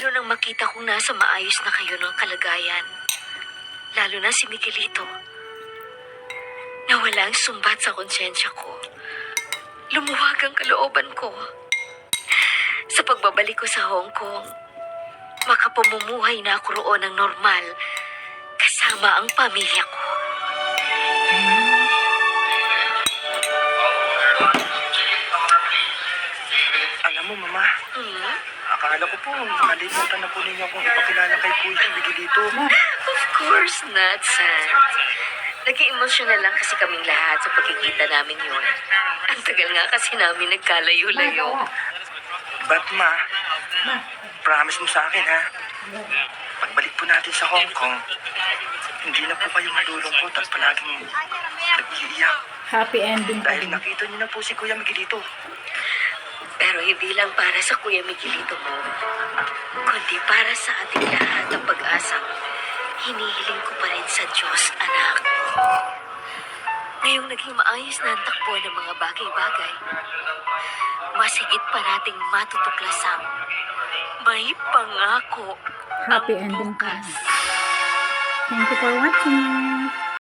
Pero nang makita kong nasa maayos na kayo ng kalagayan, lalo na si Miguelito, nawala ang sumbat sa konsensya ko. Lumuwag ang kalooban ko. Sa pagbabalik ko sa Hong Kong, makapamumuhay na ako roon ng normal kasama ang pamilya ko. Alam mo, Mama, akala ko po, nakalimutan na po ninyo akong ipakilala kay Kuya Miguelito. Of course not, San. Naging emosyonal lang kasi kaming lahat sa pagkikita namin yun. Ang tagal nga kasi namin nagkalayo-layo. But, Ma, promise mo sa akin, ha? Pagbalik po natin sa Hong Kong, hindi na po kayo malulungkot at palaging nag-iiyak. Happy ending pa Dahil rin. nakita niyo na po si Kuya Miguelito. Pero hindi lang para sa Kuya Miguelito mo, kundi para sa ating lahat ng pag-asa. Hinihiling ko pa rin sa Diyos, anak. Ngayong naging maayos na ang takbo ng mga bagay-bagay, mas higit pa nating matutuklasang may pangako Happy ang ending pa bukas. rin. Thank you for watching.